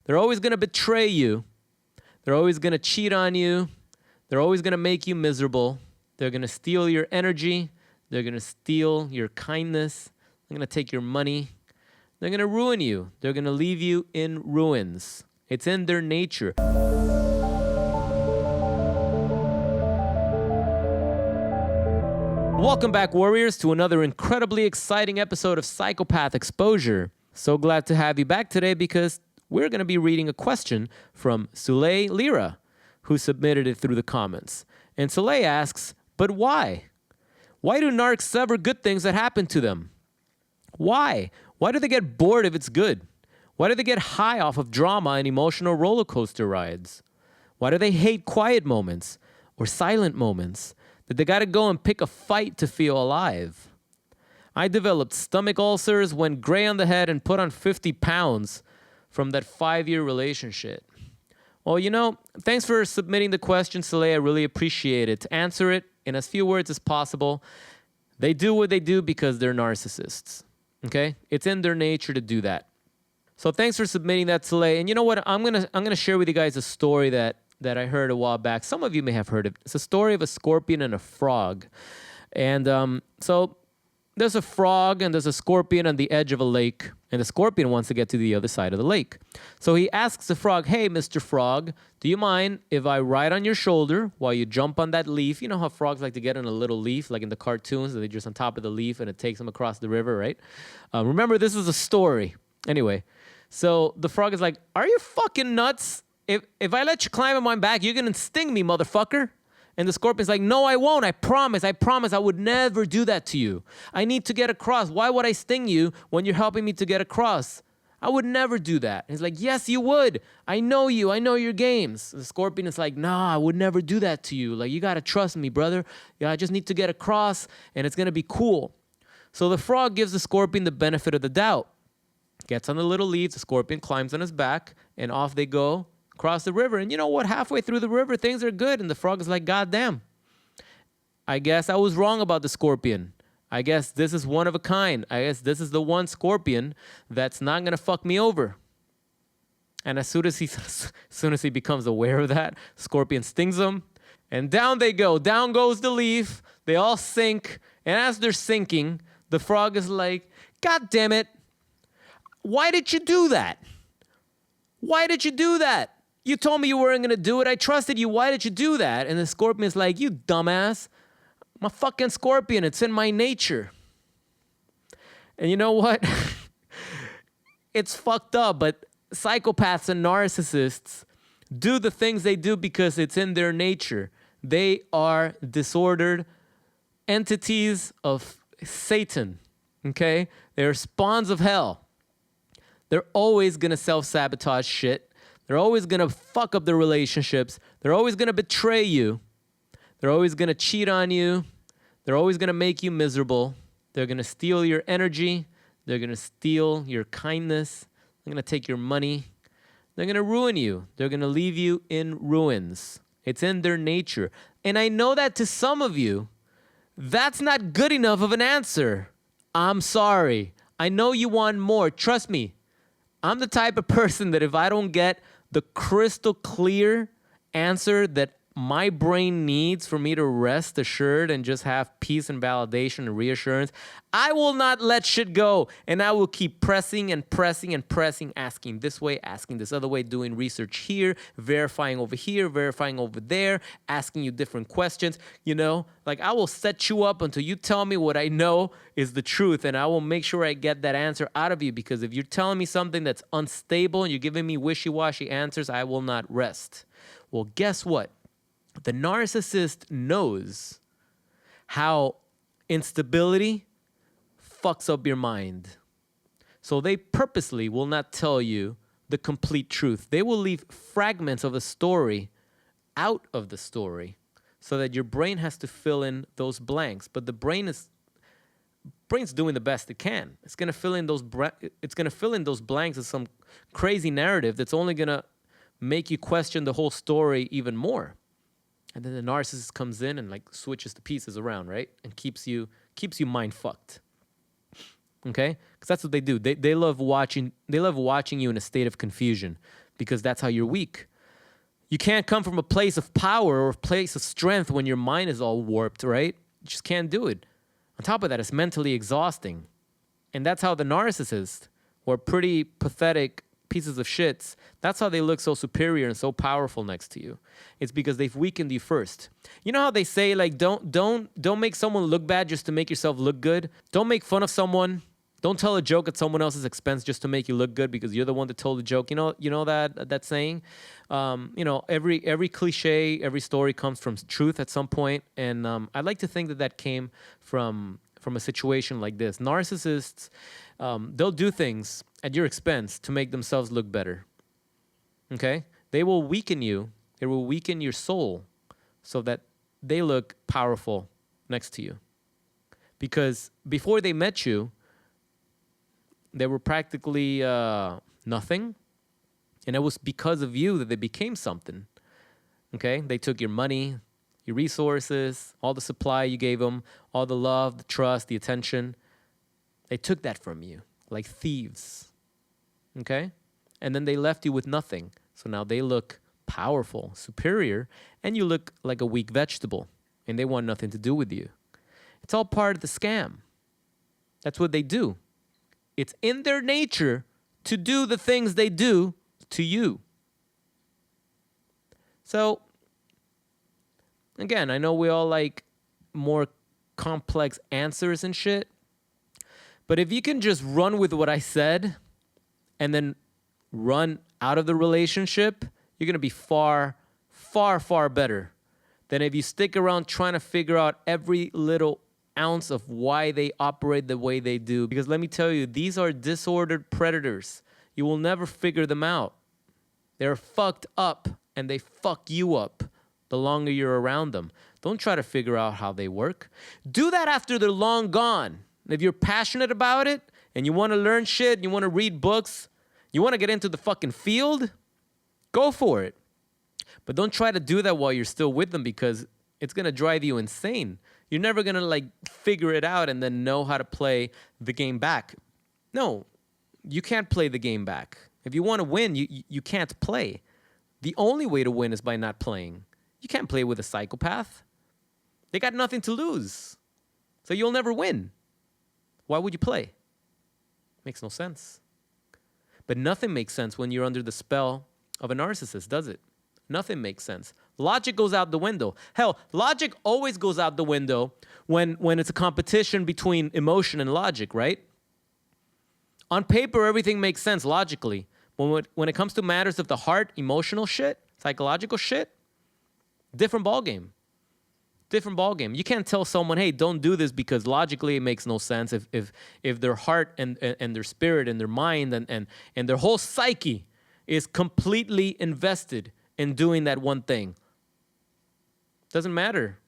They're always going to betray you. They're always going to cheat on you. They're always going to make you miserable. They're going to steal your energy. They're going to steal your kindness. They're going to take your money. They're going to ruin you. They're going to leave you in ruins. It's in their nature. Welcome back, warriors, to another incredibly exciting episode of Psychopath Exposure. So glad to have you back today because we're going to be reading a question from Soleil Lira, who submitted it through the comments. And Soleil asks, but why? Why do narcs sever good things that happen to them? Why? Why do they get bored if it's good? Why do they get high off of drama and emotional roller coaster rides? Why do they hate quiet moments or silent moments that they got to go and pick a fight to feel alive? I developed stomach ulcers, went gray on the head, and put on 50 pounds from that 5-year relationship. Well, thanks for submitting the question, Soleil. I really appreciate it. To answer it in as few words as possible, they do what they do because they're narcissists. Okay? It's in their nature to do that. So thanks for submitting that, Soleil. And you know what? I'm gonna share with you guys a story that I heard a while back. Some of you may have heard it. It's a story of a scorpion and a frog. And so there's a frog and there's a scorpion on the edge of a lake. And the scorpion wants to get to the other side of the lake. So he asks the frog, hey, Mr. Frog, do you mind if I ride on your shoulder while you jump on that leaf? You know how frogs like to get on a little leaf, like in the cartoons, they're just on top of the leaf and it takes them across the river, right? Remember, this is a story. Anyway, so the frog is like, are you fucking nuts? If I let you climb on my back, you're going to sting me, motherfucker. And the scorpion's like, no, I won't. I promise I would never do that to you. I need to get across. Why would I sting you when you're helping me to get across? I would never do that. And he's like, yes, you would. I know you. I know your games. The scorpion is like, nah, I would never do that to you. Like, you got to trust me, brother. Yeah, I just need to get across and it's going to be cool. So the frog gives the scorpion the benefit of the doubt. Gets on the little leaves. The scorpion climbs on his back and off they go. Across the river. And you know what? Halfway through the river, things are good. And the frog is like, God damn. I guess I was wrong about the scorpion. I guess this is one of a kind. I guess this is the one scorpion that's not going to fuck me over. And as soon as he becomes aware of that, scorpion stings him. And down they go. Down goes the leaf. They all sink. And as they're sinking, the frog is like, God damn it. Why did you do that? Why did you do that? You told me you weren't going to do it. I trusted you. Why did you do that? And the scorpion is like, you dumbass. I'm a fucking scorpion. It's in my nature. And you know what? It's fucked up, but psychopaths and narcissists do the things they do because it's in their nature. They are disordered entities of Satan, okay? They're spawns of hell. They're always going to self-sabotage shit. They're always going to fuck up their relationships. They're always going to betray you. They're always going to cheat on you. They're always going to make you miserable. They're going to steal your energy. They're going to steal your kindness. They're going to take your money. They're going to ruin you. They're going to leave you in ruins. It's in their nature. And I know that to some of you, that's not good enough of an answer. I'm sorry. I know you want more. Trust me. I'm the type of person that if I don't get the crystal clear answer that my brain needs for me to rest assured and just have peace and validation and reassurance, I will not let shit go. And I will keep pressing and pressing and pressing, asking this way, asking this other way, doing research here, verifying over here, verifying over there, asking you different questions. Like I will set you up until you tell me what I know is the truth. And I will make sure I get that answer out of you, because if you're telling me something that's unstable and you're giving me wishy-washy answers, I will not rest. Well, guess what? The narcissist knows how instability fucks up your mind. So they purposely will not tell you the complete truth. They will leave fragments of the story out of the story so that your brain has to fill in those blanks. But the brain's doing the best it can. It's going to fill in those blanks with some crazy narrative that's only going to make you question the whole story even more. And then the narcissist comes in and like switches the pieces around, right? And keeps you mind fucked. Okay? Because that's what they do. They love watching you in a state of confusion. because that's how you're weak. You can't come from a place of power or a place of strength when your mind is all warped, right? You just can't do it. On top of that, it's mentally exhausting. And that's how the narcissists, who are pretty pathetic pieces of shits, that's how they look so superior and so powerful next to you. It's because they've weakened you first. You know how they say, like, don't make someone look bad just to make yourself look good? Don't make fun of someone. Don't tell a joke at someone else's expense just to make you look good because you're the one that told the joke. You know that saying? Every cliche, every story comes from truth at some point. And I'd like to think that came from a situation like this. Narcissists, they'll do things at your expense to make themselves look better. Okay? They will weaken you. They will weaken your soul so that they look powerful next to you. Because before they met you, they were practically nothing. And it was because of you that they became something. Okay? They took your money, your resources, all the supply you gave them, all the love, the trust, the attention. They took that from you like thieves. Okay? And then they left you with nothing. So now they look powerful, superior, and you look like a weak vegetable. And they want nothing to do with you. It's all part of the scam. That's what they do. It's in their nature to do the things they do to you. So, again, I know we all like more complex answers and shit, but if you can just run with what I said and then run out of the relationship, you're going to be far, far, far better than if you stick around trying to figure out every little ounce of why they operate the way they do. Because let me tell you, these are disordered predators. You will never figure them out. They're fucked up and they fuck you up the longer you're around them. Don't try to figure out how they work. Do that after they're long gone. If you're passionate about it and you want to learn shit, you want to read books, you want to get into the fucking field, go for it. But don't try to do that while you're still with them because it's going to drive you insane. You're never going to figure it out and then know how to play the game back. No, you can't play the game back. If you want to win, you can't play. The only way to win is by not playing. You can't play with a psychopath. They got nothing to lose. So you'll never win. Why would you play? Makes no sense. But nothing makes sense when you're under the spell of a narcissist, does it? Nothing makes sense. Logic goes out the window. Hell, logic always goes out the window when it's a competition between emotion and logic, right? On paper, everything makes sense logically. When it comes to matters of the heart, emotional shit, psychological shit, different ballgame. Different ballgame. You can't tell someone, hey, don't do this because logically it makes no sense if their heart and their spirit and their mind and their whole psyche is completely invested in doing that one thing. Doesn't matter.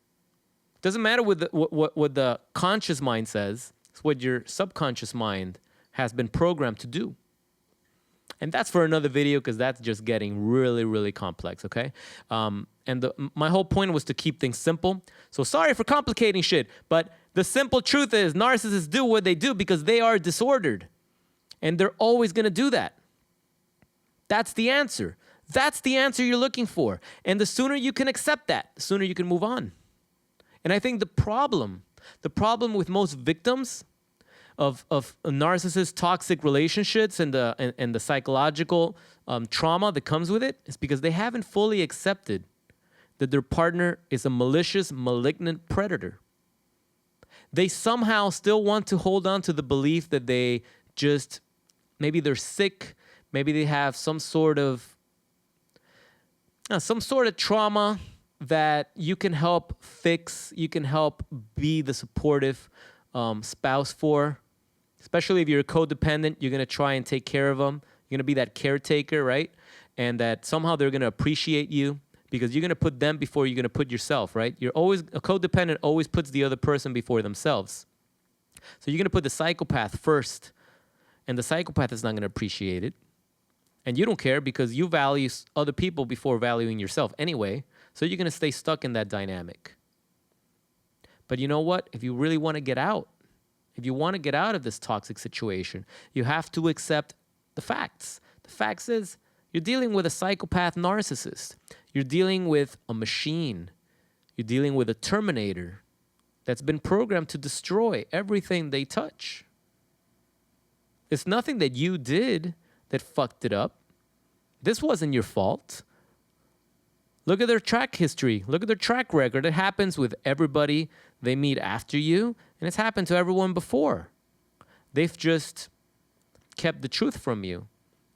Doesn't matter what the conscious mind says. It's what your subconscious mind has been programmed to do. And that's for another video because that's just getting really, really complex, okay? My whole point was to keep things simple. So sorry for complicating shit, but the simple truth is narcissists do what they do because they are disordered. And they're always going to do that. That's the answer. That's the answer you're looking for. And the sooner you can accept that, the sooner you can move on. And I think the problem with most victims of narcissist toxic relationships and the psychological trauma that comes with it is because they haven't fully accepted that their partner is a malicious, malignant predator. They somehow still want to hold on to the belief that maybe they're sick, maybe they have some sort of trauma that you can help fix, you can help be the supportive spouse for. Especially if you're a codependent, you're going to try and take care of them. You're going to be that caretaker, right? And that somehow they're going to appreciate you because you're going to put them before you're going to put yourself, right? A codependent always puts the other person before themselves. So you're going to put the psychopath first, and the psychopath is not going to appreciate it. And you don't care because you value other people before valuing yourself anyway. So you're going to stay stuck in that dynamic. But you know what? If you really want to get out, if you want to get out of this toxic situation, you have to accept the facts. The facts is You're dealing with a psychopath narcissist. You're dealing with a machine. You're dealing with a Terminator that's been programmed to destroy everything they touch. It's nothing that you did that fucked it up. This wasn't your fault. Look at their track history. Look at their track record. It happens with everybody they meet after you, and it's happened to everyone before. They've just kept the truth from you.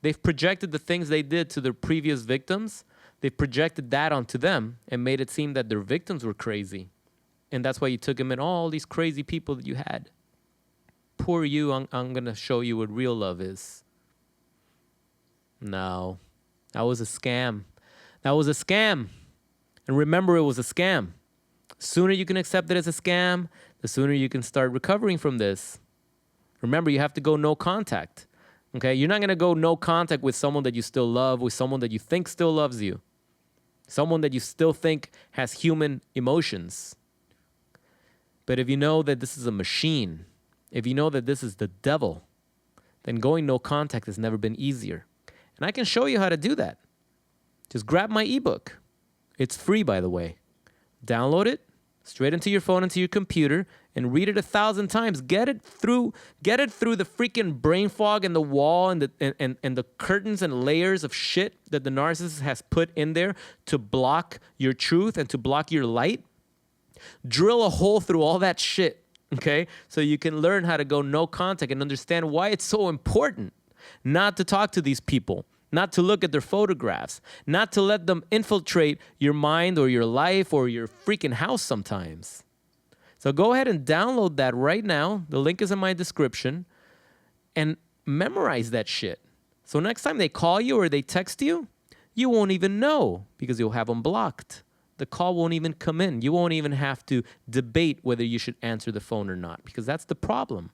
They've projected the things they did to their previous victims. They've projected that onto them and made it seem that their victims were crazy. And that's why you took them in all these crazy people that you had. Poor you, I'm going to show you what real love is. No, that was a scam. That was a scam. And remember, it was a scam. The sooner you can accept it as a scam, the sooner you can start recovering from this. Remember, you have to go no contact. Okay? You're not going to go no contact with someone that you still love, with someone that you think still loves you, someone that you still think has human emotions. But if you know that this is a machine, if you know that this is the devil, then going no contact has never been easier. And I can show you how to do that. Just grab my ebook. It's free, by the way. Download it straight into your phone, into your computer, and read it 1,000 times. Get it through the freaking brain fog and the wall and the curtains and layers of shit that the narcissist has put in there to block your truth and to block your light. Drill a hole through all that shit, okay? So you can learn how to go no contact and understand why it's so important not to talk to these people, not to look at their photographs, not to let them infiltrate your mind or your life or your freaking house sometimes. So go ahead and download that right now. The link is in my description. And memorize that shit. So next time they call you or they text you, you won't even know because you'll have them blocked. The call won't even come in. You won't even have to debate whether you should answer the phone or not, because that's the problem.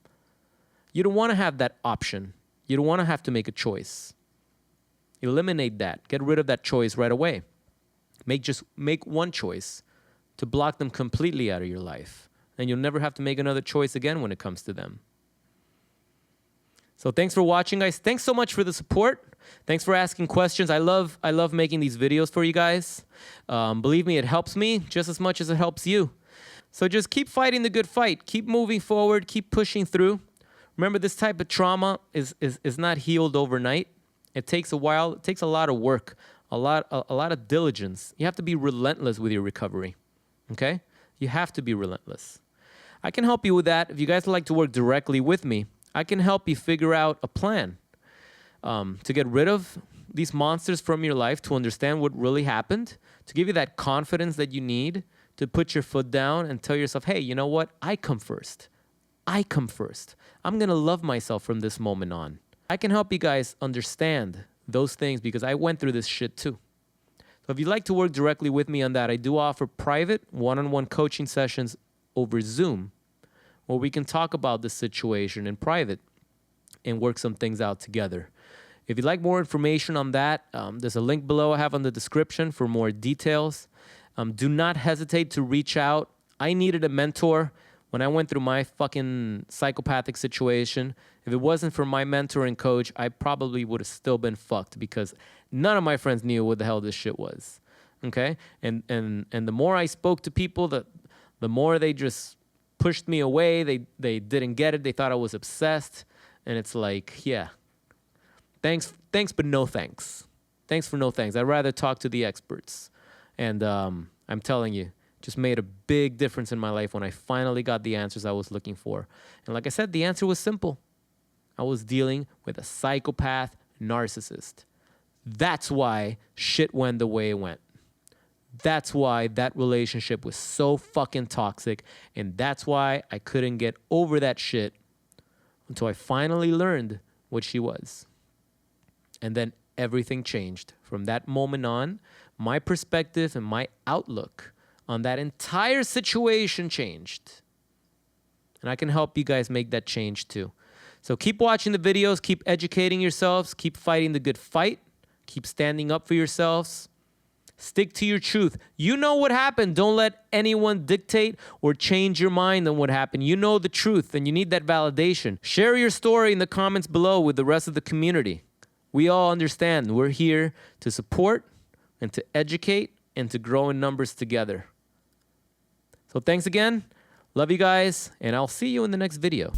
You don't want to have that option. You don't want to have to make a choice. Eliminate that. Get rid of that choice right away. Make one choice to block them completely out of your life. And you'll never have to make another choice again when it comes to them. So thanks for watching, guys. Thanks so much for the support. Thanks for asking questions. I love making these videos for you guys. Believe me, it helps me just as much as it helps you. So just keep fighting the good fight. Keep moving forward. Keep pushing through. Remember, this type of trauma is not healed overnight. It takes a while. It takes a lot of work, a lot of diligence. You have to be relentless with your recovery. Okay? You have to be relentless. I can help you with that. If you guys would like to work directly with me, I can help you figure out a plan to get rid of these monsters from your life, to understand what really happened, to give you that confidence that you need to put your foot down and tell yourself, hey, you know what? I come first. I come first. I'm going to love myself from this moment on. I can help you guys understand those things because I went through this shit too. So if you'd like to work directly with me on that, I do offer private one-on-one coaching sessions over Zoom where we can talk about the situation in private and work some things out together. If you'd like more information on that, there's a link below I have on the description for more details. Do not hesitate to reach out. I needed a mentor when I went through my fucking psychopathic situation. If it wasn't for my mentor and coach, I probably would have still been fucked because none of my friends knew what the hell this shit was. Okay? And the more I spoke to people, the more they just pushed me away. They didn't get it. They thought I was obsessed. And it's like, yeah, thanks, but no thanks. Thanks for no thanks. I'd rather talk to the experts. And I'm telling you, just made a big difference in my life when I finally got the answers I was looking for. And like I said, the answer was simple. I was dealing with a psychopath narcissist. That's why shit went the way it went. That's why that relationship was so fucking toxic. And that's why I couldn't get over that shit until I finally learned what she was. And then everything changed. From that moment on, my perspective and my outlook on that entire situation changed. And I can help you guys make that change too. So keep watching the videos, keep educating yourselves, keep fighting the good fight, keep standing up for yourselves. Stick to your truth. You know what happened. Don't let anyone dictate or change your mind on what happened. You know the truth and you need that validation. Share your story in the comments below with the rest of the community. We all understand we're here to support and to educate and to grow in numbers together. So thanks again. Love you guys, and I'll see you in the next video.